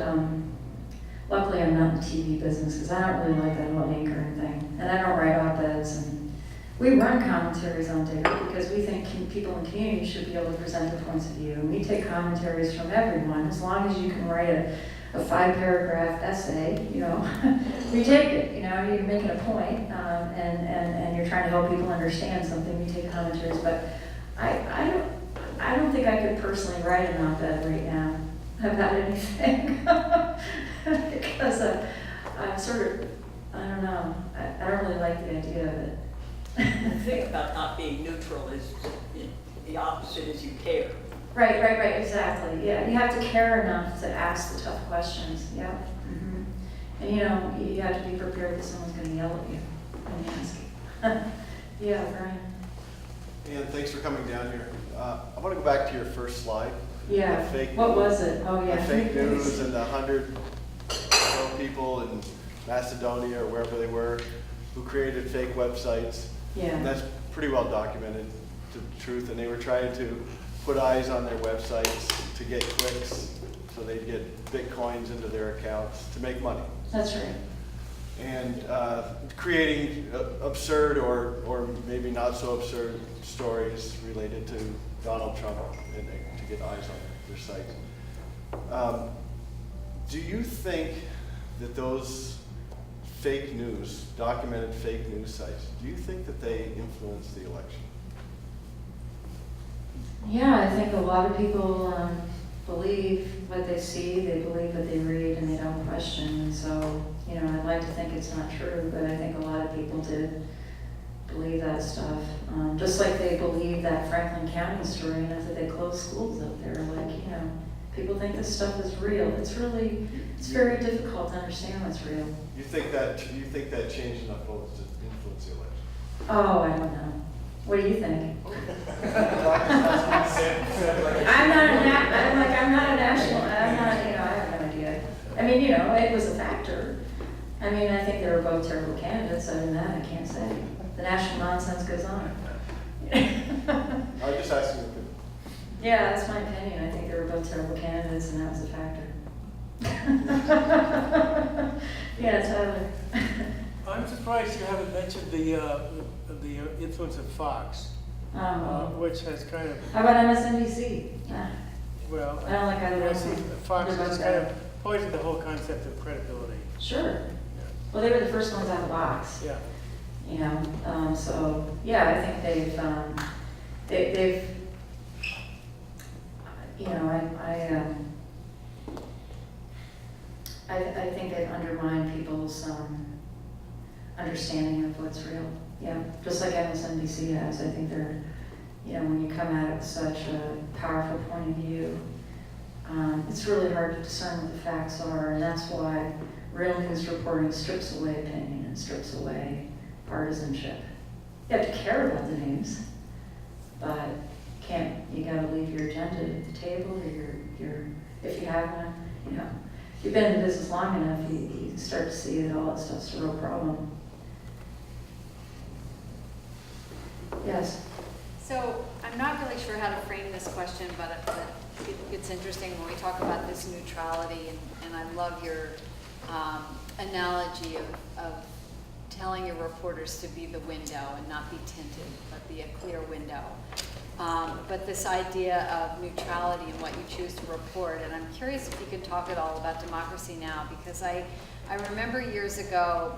luckily I'm not in the TV business because I don't really like that whole anchoring thing. And I don't write op-eds, and we run commentaries on Digger because we think people in community should be able to present their points of view. And we take commentaries from everyone, as long as you can write a 5-paragraph essay, we take it, you're making a point, and you're trying to help people understand something, we take commentaries. But I don't think I could personally write an op-ed right now about anything. Because I'm sort of, I don't know, I don't really like the idea of it. The thing about not being neutral is the opposite is you care. Right, exactly. Yeah, you have to care enough to ask the tough questions. Yeah. Mm-hmm. And you have to be prepared that someone's going to yell at you when you ask. Yeah, Brian. And thanks for coming down here. I want to go back to your first slide. Yeah. What was it? Oh, yeah. The fake news and the 100 people in Macedonia or wherever they were who created fake websites. Yeah. And that's pretty well documented, to the truth. And they were trying to put eyes on their websites to get clicks so they'd get bitcoins into their accounts to make money. That's right. And creating absurd or maybe not so absurd stories related to Donald Trump and to get eyes on their site. Do you think that those fake news, documented fake news sites, do you think that they influence the election? Yeah, I think a lot of people believe what they see, they believe what they read, and they don't question. And so, I'd like to think it's not true, but I think a lot of people did believe that stuff. Just like they believe that Franklin County story, that they closed schools up there. People think this stuff is real. It's very difficult to understand what's real. You think that changed enough votes to influence the election? Oh, I don't know. What do you think? I'm not a national, I have no idea. I mean, it was a factor. I mean, I think they were both terrible candidates. Other than that, I can't say. The national nonsense goes on. I'm just asking you. Yeah, that's my opinion. I think they were both terrible candidates, and that was a factor. Yeah, Tyler. I'm surprised you haven't mentioned the influence of Fox, which has kind of, How about MSNBC? well, I don't like either one. Fox They're both has kind of poisoned the whole concept of credibility. Sure. Well, they were the first ones out of the box. Yeah. So yeah, I think they've I think they've undermined people's understanding of what's real. Yeah, just like MSNBC has. I think they're, when you come at it with such a powerful point of view, it's really hard to discern what the facts are, and that's why real news reporting strips away opinion and strips away partisanship. You have to care about the news, but you gotta leave your agenda at the table, or your if you have one, if you've been in the business long enough, you start to see that all that stuff's a real problem. Yes? So I'm not really sure how to frame this question, but it's interesting when we talk about this neutrality, and I love your analogy of telling your reporters to be the window and not be tinted, but be a clear window. But this idea of neutrality and what you choose to report, and I'm curious if you could talk at all about Democracy Now!, because I remember years ago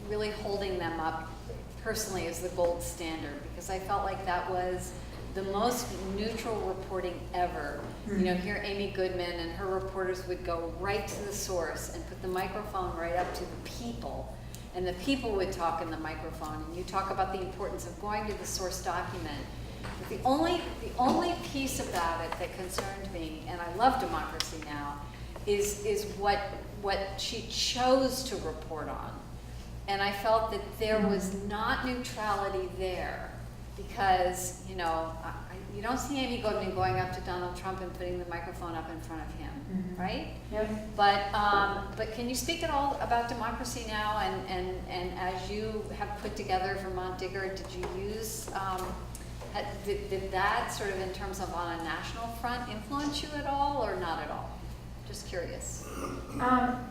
really holding them up personally as the gold standard, because I felt like that was the most neutral reporting ever. Here Amy Goodman and her reporters would go right to the source and put the microphone right up to the people, and the people would talk in the microphone, and you talk about the importance of going to the source document. But the only piece about it that concerned me, and I love Democracy Now!, is what she chose to report on. And I felt that there was not neutrality there, because, you don't see Amy Goodman going up to Donald Trump and putting the microphone up in front of him, right? Yep. But can you speak at all about Democracy Now!, and as you have put together Vermont Digger, did you use, did that sort of in terms of on a national front influence you at all, or not at all? Just curious. I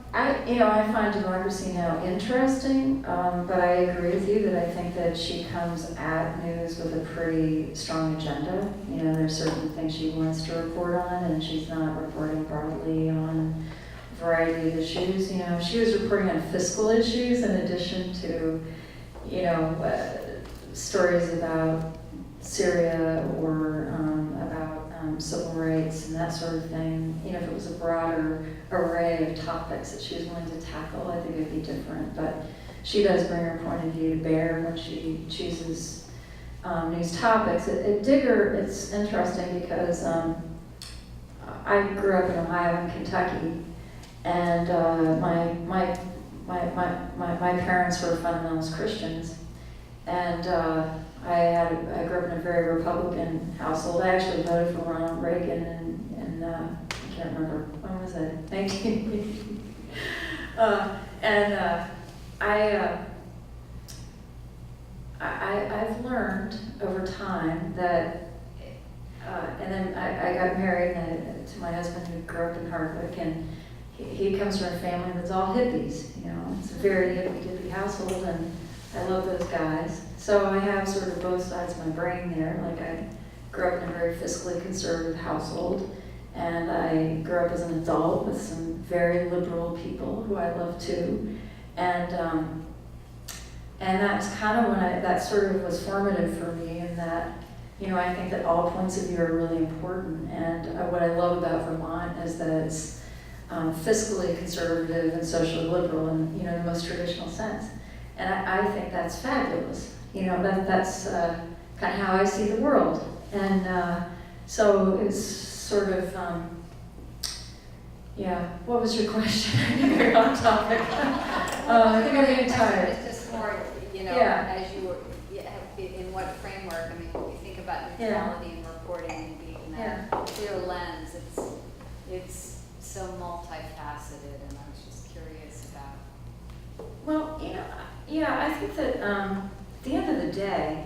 find Democracy Now! Interesting, but I agree with you that I think that she comes at news with a pretty strong agenda. There's certain things she wants to report on, and she's not reporting broadly on a variety of issues. She was reporting on fiscal issues in addition to, stories about Syria or about civil rights and that sort of thing. If it was a broader array of topics that she was willing to tackle, I think it'd be different. But she does bring her point of view to bear when she chooses news topics. At Digger, it's interesting because I grew up in Ohio and Kentucky, and my parents were fundamentalist Christians, and I grew up in a very Republican household. I actually voted for Ronald Reagan in I can't remember, when was it? 1980. I've learned over time that, and then I got married to my husband who grew up in Hardwick, and he comes from a family that's all hippies. It's a very hippie household, and I love those guys. So I have sort of both sides of my brain there. Like, I grew up in a very fiscally conservative household, and I grew up as an adult with some very liberal people who I love too. And that's kind of when that sort of was formative for me, in that, I think that all points of view are really important. And what I love about Vermont is that it's fiscally conservative and socially liberal in, the most traditional sense. And I think that's fabulous. That's kind of how I see the world. And so it's sort of, Yeah, what was your question? I think we're off topic. I think I'm getting tired. It's just more, you know, Yeah. as you were, in what framework, I mean, when we think about Yeah. neutrality and reporting and being that clear lens, it's so multifaceted, and I was just curious about. Well, you know, yeah, I think that at the end of the day,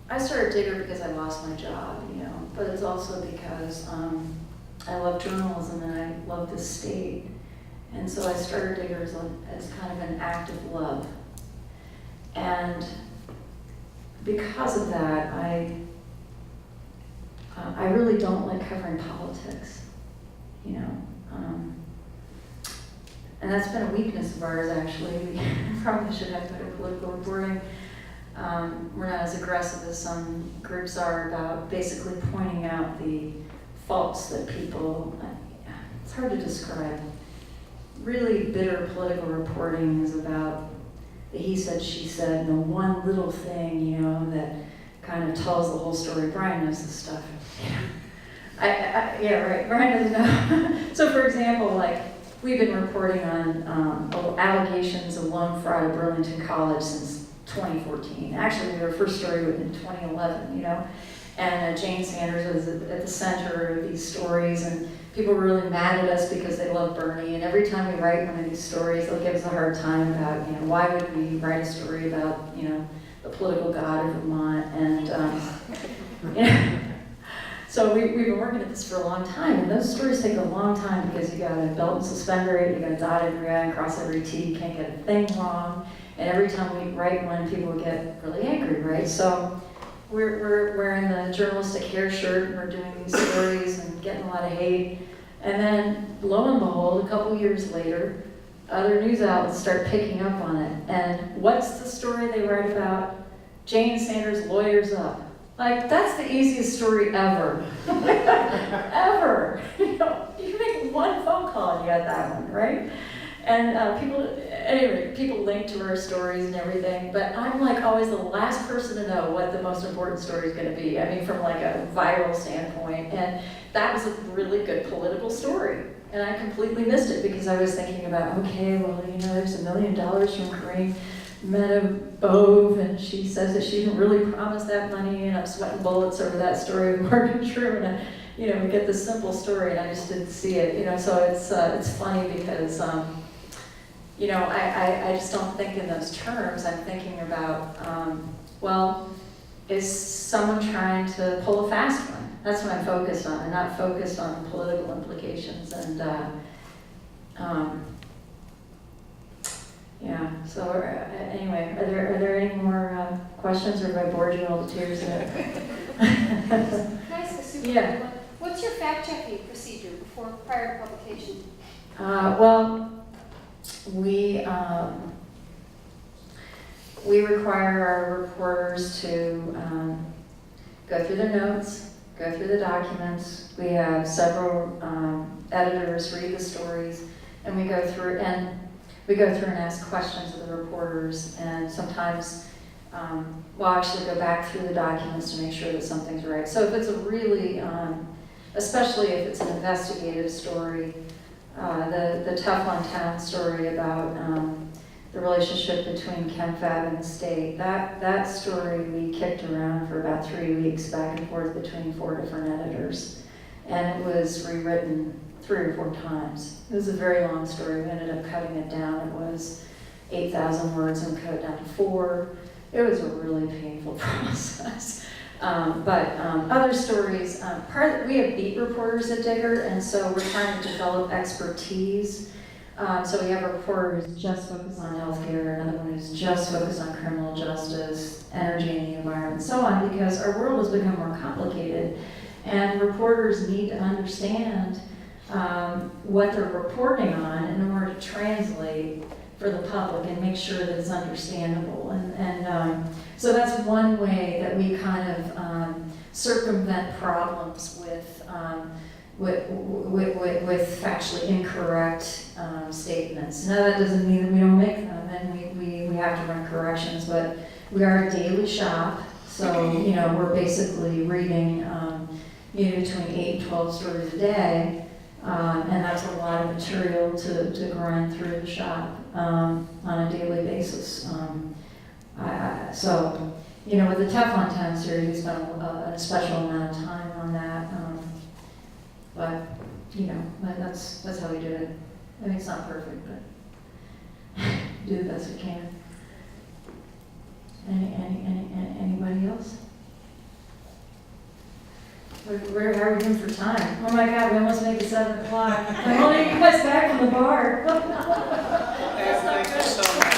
I started Digger because I lost my job, you know, but it's also because I love journalism and I love this state. And so I started Digger as kind of an act of love. And because of that, I really don't like covering politics, you know. And that's been a weakness of ours, actually. We probably should have better political reporting. We're not as aggressive as some groups are about basically pointing out the faults that people, it's hard to describe. Really bitter political reporting is about the he said, she said, and the one little thing, you know, that kind of tells the whole story. Brian knows this stuff. Yeah, right, Brian doesn't know. So for example, like, we've been reporting on allegations of loan fraud at Burlington College since 2014. Actually, we were first story in 2011, you know, and Jane Sanders was at the center of these stories, and people were really mad at us because they love Bernie, and every time we write one of these stories, they'll give us a hard time about, you know, why would we write a story about, you know, the political god of Vermont, and, you know, so we've been working at this for a long time, and those stories take a long time because you got to belt and suspender it, you got to dot every I and cross every T, you can't get a thing wrong, and every time we write one, people get really angry, right? So we're wearing the journalistic hair shirt, and we're doing these stories and getting a lot of hate, and then lo and behold, a couple years later, other news outlets start picking up on it, and what's the story they write about? Jane Sanders lawyers up. Like, that's the easiest story ever. Ever. You know, you make one phone call and you got that one, right? And people link to our stories and everything, but I'm like always the last person to know what the most important story is going to be. I mean, from like a viral standpoint, and that was a really good political story. And I completely missed it because I was thinking about, okay, well, you know, there's $1 million from Kareem Metabove, and she says that she didn't really promise that money, and I'm sweating bullets over that story of Morgan True, and you know, we get this simple story, and I just didn't see it, you know, so it's funny because, you know, I just don't think in those terms. I'm thinking about, well, is someone trying to pull a fast one? That's what I'm focused on. I'm not focused on political implications, and yeah, so anyway, are there any more questions, or have I bored you all to tears yet? Can I ask a super Yeah. quick one? What's your fact-checking procedure prior to publication? Well, we require our reporters to go through their notes, go through the documents. We have several editors read the stories, and we go through and ask questions of the reporters, and sometimes we'll actually go back through the documents to make sure that something's right. So if it's a really, especially if it's an investigative story, the Teflon Town story about the relationship between ChemFab and the state, that story we kicked around for about 3 weeks back and forth between 4 different editors. And it was rewritten 3 or 4 times. It was a very long story. We ended up cutting it down. It was 8,000 words, and we cut it down to 4. It was a really painful process. But other stories, we have beat reporters at Digger, and so we're trying to develop expertise. So we have a reporter who's just focused on healthcare, another one who's just focused on criminal justice, energy and the environment, and so on, because our world has become more complicated, and reporters need to understand what they're reporting on in order to translate for the public and make sure that it's understandable. And so that's one way that we kind of circumvent problems with factually incorrect statements. Now that doesn't mean that we don't make them, and we have to run corrections, but we are a daily shop, So, we're basically reading, between 8 and 12 stories a day. And that's a lot of material to grind through the shop on a daily basis. So, with the Teflon Town series, we spent a special amount of time on that. But that's how we do it. I mean, it's not perfect, but do the best we can. Anybody else? How are we doing for time? Oh my God, we almost made it 7 o'clock. I'm holding you guys back from the bar. And thank you so much.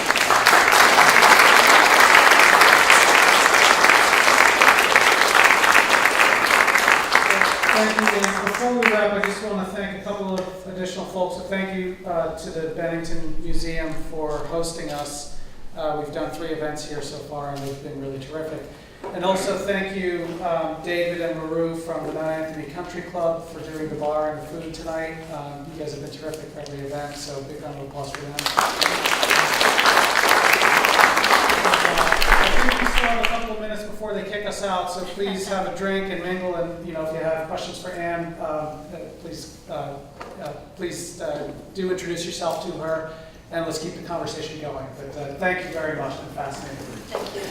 Thank you, Dan. Before we wrap, I just want to thank a couple of additional folks. So thank you to the Bennington Museum for hosting us. We've done 3 events here so far, and they've been really terrific. And also thank you, David and Maru from the Mount Anthony Country Club for doing the bar and the food tonight. You guys have been terrific for every event, so big round of applause for them. I think we still have a couple of minutes before they kick us out, so please have a drink and mingle. And if you have questions for Anne, please do introduce yourself to her, and let's keep the conversation going. But thank you very much. It's been fascinating. Thank you.